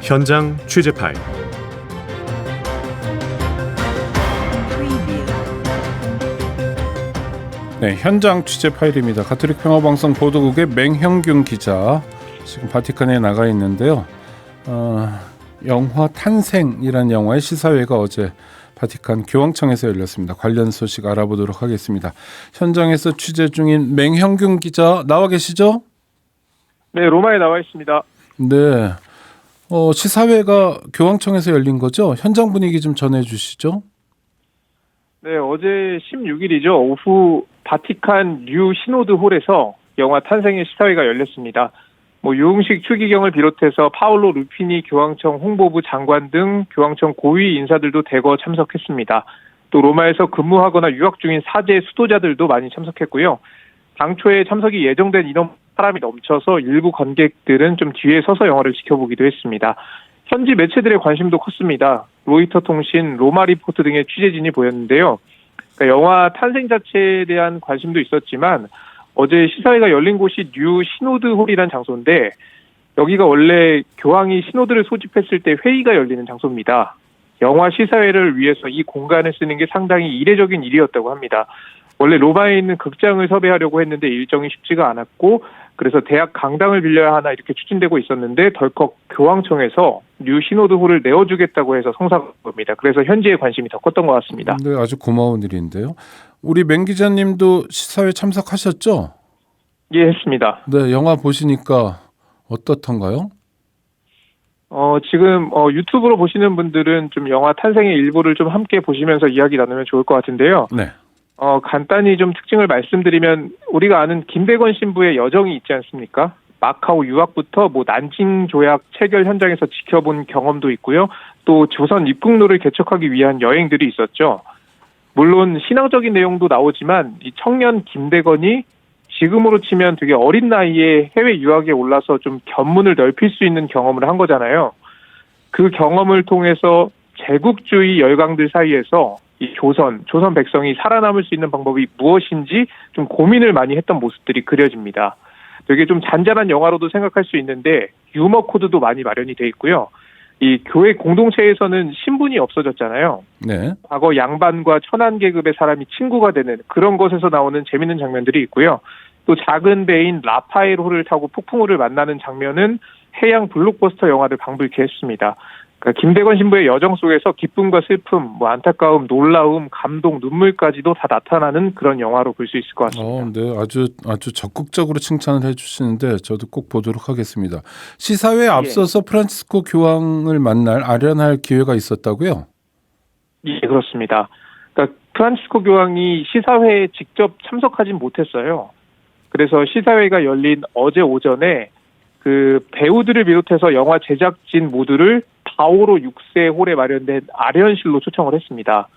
현장 취재 파일. 네, 현장 취재 파일입니다. 가톨릭 평화방송 보도국의 맹형균 기자 지금 바티칸에 나가 있는데요. 영화 탄생이라는 영화의 시사회가 어제 바티칸 교황청에서 열렸습니다. 관련 소식 알아보도록 하겠습니다. 현장에서 취재 중인 맹형균 기자 나와 계시죠? 네, 로마에 나와 있습니다. 네, 시사회가 교황청에서 열린 거죠? 현장 분위기 좀 전해주시죠. 네, 어제 16일이죠. 오후 바티칸 뉴 시노드 홀에서 영화 탄생의 시사회가 열렸습니다. 유흥식 추기경을 비롯해서 파올로 루피니 교황청 홍보부 장관 등 교황청 고위 인사들도 대거 참석했습니다. 또 로마에서 근무하거나 유학 중인 사제 수도자들도 많이 참석했고요. 당초에 참석이 예정된 인원 사람이 넘쳐서 일부 관객들은 좀 뒤에 서서 영화를 지켜보기도 했습니다. 현지 매체들의 관심도 컸습니다. 로이터 통신, 로마 리포트 등의 취재진이 보였는데요. 그러니까 영화 탄생 자체에 대한 관심도 있었지만 어제 시사회가 열린 곳이 뉴 시노드 홀이라는 장소인데 여기가 원래 교황이 시노드를 소집했을 때 회의가 열리는 장소입니다. 영화 시사회를 위해서 이 공간을 쓰는 게 상당히 이례적인 일이었다고 합니다. 원래 로마에 있는 극장을 섭외하려고 했는데 일정이 쉽지가 않았고 그래서 대학 강당을 빌려야 하나 이렇게 추진되고 있었는데 덜컥 교황청에서 뉴 시노드 홀을 내어주겠다고 해서 성사한 겁니다. 그래서 현지의 관심이 더 컸던 것 같습니다. 네, 아주 고마운 일인데요. 우리 맹 기자님도 시사회 참석하셨죠? 예, 했습니다. 네, 영화 보시니까 어떻던가요? 지금 유튜브로 보시는 분들은 좀 영화 탄생의 일부를 좀 함께 보시면서 이야기 나누면 좋을 것 같은데요. 네. 간단히 좀 특징을 말씀드리면 우리가 아는 김대건 신부의 여정이 있지 않습니까? 마카오 유학부터 난징 조약 체결 현장에서 지켜본 경험도 있고요. 또 조선 입국로를 개척하기 위한 여행들이 있었죠. 물론 신앙적인 내용도 나오지만 이 청년 김대건이 지금으로 치면 되게 어린 나이에 해외 유학에 올라서 좀 견문을 넓힐 수 있는 경험을 한 거잖아요. 그 경험을 통해서 제국주의 열강들 사이에서 이 조선 백성이 살아남을 수 있는 방법이 무엇인지 좀 고민을 많이 했던 모습들이 그려집니다. 되게 좀 잔잔한 영화로도 생각할 수 있는데 유머 코드도 많이 마련이 돼 있고요. 이 교회 공동체에서는 신분이 없어졌잖아요. 네. 과거 양반과 천한 계급의 사람이 친구가 되는 그런 것에서 나오는 재밌는 장면들이 있고요. 또 작은 배인 라파엘호를 타고 폭풍우를 만나는 장면은 해양 블록버스터 영화를 방불케 했습니다. 그러니까 김대건 신부의 여정 속에서 기쁨과 슬픔, 안타까움, 놀라움, 감동, 눈물까지도 다 나타나는 그런 영화로 볼 수 있을 것 같습니다. 네, 아주 적극적으로 칭찬을 해주시는데 저도 꼭 보도록 하겠습니다. 시사회에 앞서서 프란치스코 교황을 만날 아련할 기회가 있었다고요? 예, 그렇습니다. 그러니까 프란치스코 교황이 시사회에 직접 참석하진 못했어요. 그래서 시사회가 열린 어제 오전에 그 배우들을 비롯해서 영화 제작진 모두를 파오로 6세 홀에 마련된 아련실로 초청을 했습니다.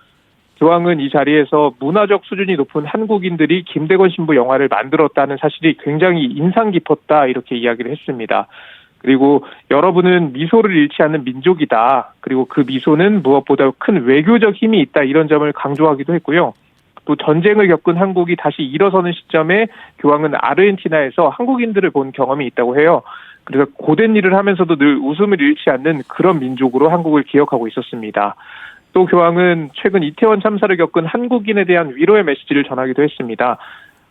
교황은 이 자리에서 문화적 수준이 높은 한국인들이 김대건 신부 영화를 만들었다는 사실이 굉장히 인상 깊었다 이렇게 이야기를 했습니다. 그리고 여러분은 미소를 잃지 않는 민족이다. 그리고 그 미소는 무엇보다 큰 외교적 힘이 있다 이런 점을 강조하기도 했고요. 또 전쟁을 겪은 한국이 다시 일어서는 시점에 교황은 아르헨티나에서 한국인들을 본 경험이 있다고 해요. 그래서 고된 일을 하면서도 늘 웃음을 잃지 않는 그런 민족으로 한국을 기억하고 있었습니다. 또 교황은 최근 이태원 참사를 겪은 한국인에 대한 위로의 메시지를 전하기도 했습니다.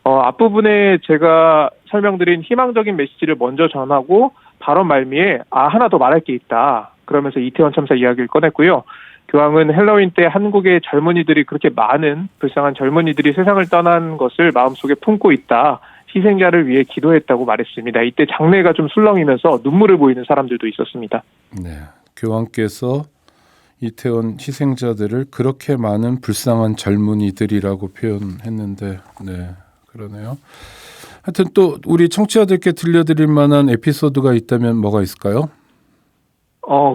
앞부분에 제가 설명드린 희망적인 메시지를 먼저 전하고 발언 말미에 하나 더 말할 게 있다. 그러면서 이태원 참사 이야기를 꺼냈고요. 교황은 헬로윈 때 한국의 젊은이들이 그렇게 많은 불쌍한 젊은이들이 세상을 떠난 것을 마음속에 품고 있다. 희생자를 위해 기도했다고 말했습니다. 이때 장례가 좀 술렁이면서 눈물을 보이는 사람들도 있었습니다. 네, 교황께서 이태원 희생자들을 그렇게 많은 불쌍한 젊은이들이라고 표현했는데 네, 그러네요. 하여튼 또 우리 청취자들께 들려드릴 만한 에피소드가 있다면 뭐가 있을까요?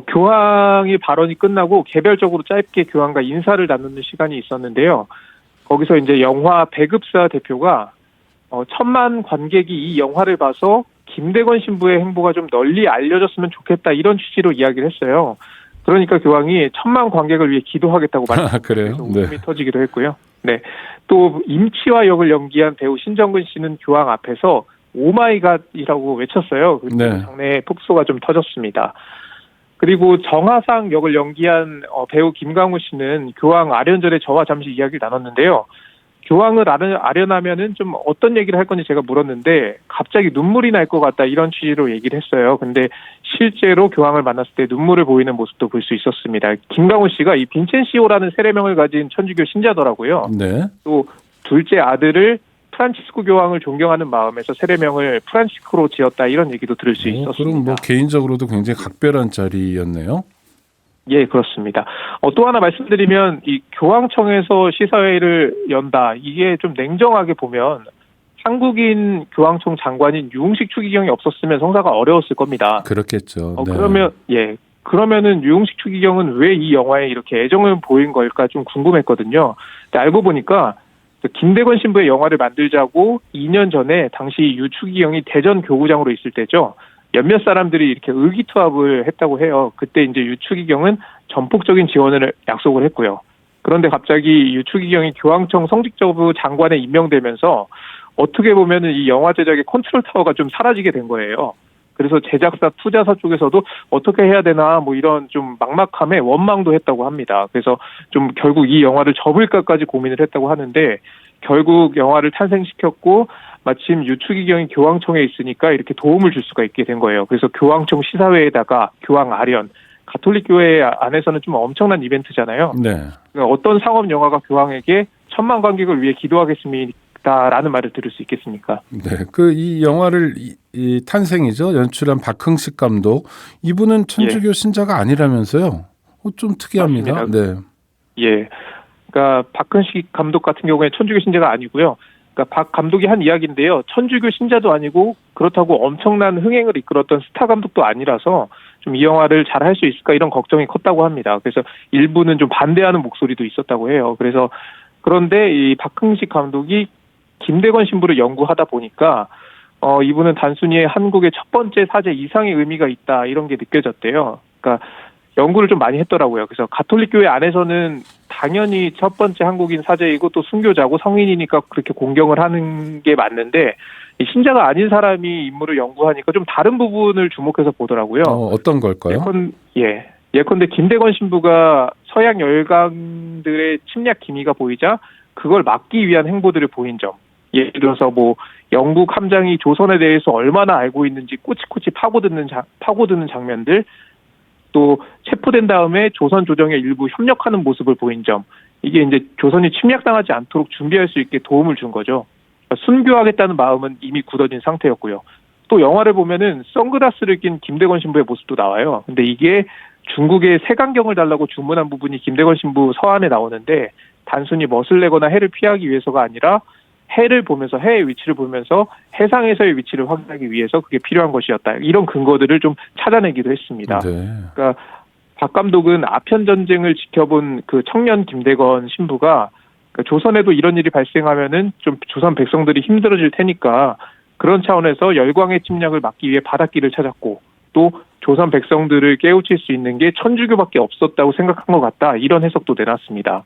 교황이 발언이 끝나고 개별적으로 짧게 교황과 인사를 나누는 시간이 있었는데요. 거기서 이제 영화 배급사 대표가 1,000만 관객이 이 영화를 봐서 김대건 신부의 행보가 좀 널리 알려졌으면 좋겠다 이런 취지로 이야기를 했어요. 그러니까 교황이 1,000만 관객을 위해 기도하겠다고 말했어요. 그래요? 웃음이 네. 터지기도 했고요. 네. 또 임치화 역을 연기한 배우 신정근 씨는 교황 앞에서 오마이갓이라고 외쳤어요. 네. 장내에 폭소가 좀 터졌습니다. 그리고 정하상 역을 연기한 배우 김강우 씨는 교황 아련전에 저와 잠시 이야기를 나눴는데요. 교황을 아련하면은 좀 어떤 얘기를 할 건지 제가 물었는데 갑자기 눈물이 날 것 같다 이런 취지로 얘기를 했어요. 근데 실제로 교황을 만났을 때 눈물을 보이는 모습도 볼 수 있었습니다. 김강우 씨가 이 빈첸시오라는 세례명을 가진 천주교 신자더라고요. 네. 또 둘째 아들을 프란치스코 교황을 존경하는 마음에서 세례명을 프란치스코로 지었다 이런 얘기도 들을 수 있었습니다. 그럼 뭐 개인적으로도 굉장히 각별한 자리였네요. 예, 그렇습니다. 또 하나 말씀드리면 이 교황청에서 시사회를 연다. 이게 좀 냉정하게 보면 한국인 교황청 장관인 유흥식 추기경이 없었으면 성사가 어려웠을 겁니다. 그렇겠죠. 네. 그러면은 유흥식 추기경은 왜 이 영화에 이렇게 애정을 보인 걸까 좀 궁금했거든요. 근데 알고 보니까 김대건 신부의 영화를 만들자고 2년 전에 당시 유 추기경이 대전 교구장으로 있을 때죠. 몇몇 사람들이 이렇게 의기투합을 했다고 해요. 그때 이제 유추기경은 전폭적인 지원을 약속을 했고요. 그런데 갑자기 유추기경이 교황청 성직자부 장관에 임명되면서 어떻게 보면은 이 영화 제작의 컨트롤 타워가 좀 사라지게 된 거예요. 그래서 제작사, 투자사 쪽에서도 어떻게 해야 되나 뭐 이런 좀 막막함에 원망도 했다고 합니다. 그래서 좀 결국 이 영화를 접을까까지 고민을 했다고 하는데 결국 영화를 탄생시켰고 마침 유추기경이 교황청에 있으니까 이렇게 도움을 줄 수가 있게 된 거예요. 그래서 교황청 시사회에다가 교황 아련, 가톨릭 교회 안에서는 좀 엄청난 이벤트잖아요. 네. 그러니까 어떤 상업 영화가 교황에게 1000만 관객을 위해 기도하겠습니다라는 말을 들을 수 있겠습니까? 네. 이 영화를 이 탄생이죠. 연출한 박흥식 감독. 이분은 천주교 신자가 아니라면서요. 좀 특이합니다. 맞습니다. 네. 예. 그러니까 박흥식 감독 같은 경우에 천주교 신자가 아니고요. 그러니까 박 감독이 한 이야기인데요. 천주교 신자도 아니고 그렇다고 엄청난 흥행을 이끌었던 스타 감독도 아니라서 좀 이 영화를 잘 할 수 있을까 이런 걱정이 컸다고 합니다. 그래서 일부는 좀 반대하는 목소리도 있었다고 해요. 그런데 이 박흥식 감독이 김대건 신부를 연구하다 보니까 이분은 단순히 한국의 첫 번째 사제 이상의 의미가 있다 이런 게 느껴졌대요. 그러니까 연구를 좀 많이 했더라고요. 그래서 가톨릭 교회 안에서는 당연히 첫 번째 한국인 사제이고 또 순교자고 성인이니까 그렇게 공경을 하는 게 맞는데 신자가 아닌 사람이 인물을 연구하니까 좀 다른 부분을 주목해서 보더라고요. 어떤 걸까요? 예컨대 김대건 신부가 서양 열강들의 침략 기미가 보이자 그걸 막기 위한 행보들을 보인 점. 예를 들어서 뭐 영국 함장이 조선에 대해서 얼마나 알고 있는지 꼬치꼬치 파고드는 장면들, 또 체포된 다음에 조선 조정에 일부 협력하는 모습을 보인 점. 이게 이제 조선이 침략당하지 않도록 준비할 수 있게 도움을 준 거죠. 그러니까 순교하겠다는 마음은 이미 굳어진 상태였고요. 또 영화를 보면은 선글라스를 낀 김대건 신부의 모습도 나와요. 근데 이게 중국의 색안경을 달라고 주문한 부분이 김대건 신부 서한에 나오는데 단순히 멋을 내거나 해를 피하기 위해서가 아니라 해를 보면서 해의 위치를 보면서 해상에서의 위치를 확인하기 위해서 그게 필요한 것이었다. 이런 근거들을 좀 찾아내기도 했습니다. 네. 그러니까 박 감독은 아편 전쟁을 지켜본 그 청년 김대건 신부가 그러니까 조선에도 이런 일이 발생하면은 좀 조선 백성들이 힘들어질 테니까 그런 차원에서 열광의 침략을 막기 위해 바닷길을 찾았고 또 조선 백성들을 깨우칠 수 있는 게 천주교밖에 없었다고 생각한 것 같다. 이런 해석도 내놨습니다.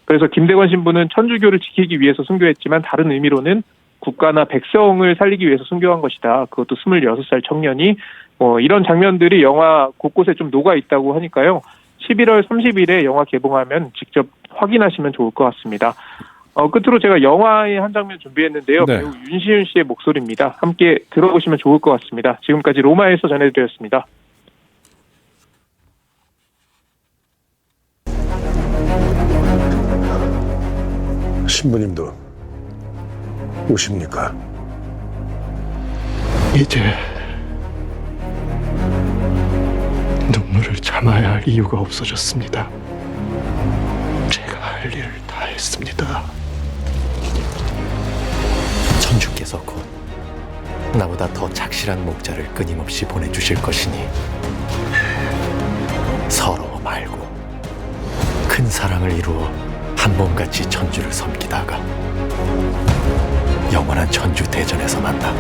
그래서 김대건 신부는 천주교를 지키기 위해서 순교했지만 다른 의미로는 국가나 백성을 살리기 위해서 순교한 것이다. 그것도 26살 청년이 이런 장면들이 영화 곳곳에 좀 녹아 있다고 하니까요. 11월 30일에 영화 개봉하면 직접 확인하시면 좋을 것 같습니다. 끝으로 제가 영화의 한 장면 준비했는데요. 네. 배우 윤시윤 씨의 목소리입니다. 함께 들어보시면 좋을 것 같습니다. 지금까지 로마에서 전해드렸습니다. 신부님도 오십니까? 이제 눈물을 참아야 할 이유가 없어졌습니다. 제가 할 일을 다 했습니다. 천주께서 곧 나보다 더 착실한 목자를 끊임없이 보내주실 것이니 서러워 말고 큰 사랑을 이루어 한 몸같이 천주를 섬기다가 영원한 천주 대전에서 만나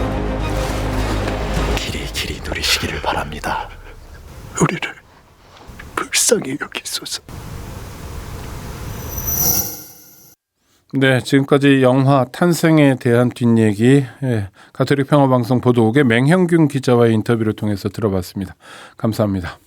길이 누리시기를 바랍니다. 우리를 불쌍히 여기소서. 네, 지금까지 영화 탄생에 대한 뒷얘기 가톨릭 평화방송 보도국의 맹형균 기자와의 인터뷰를 통해서 들어봤습니다. 감사합니다.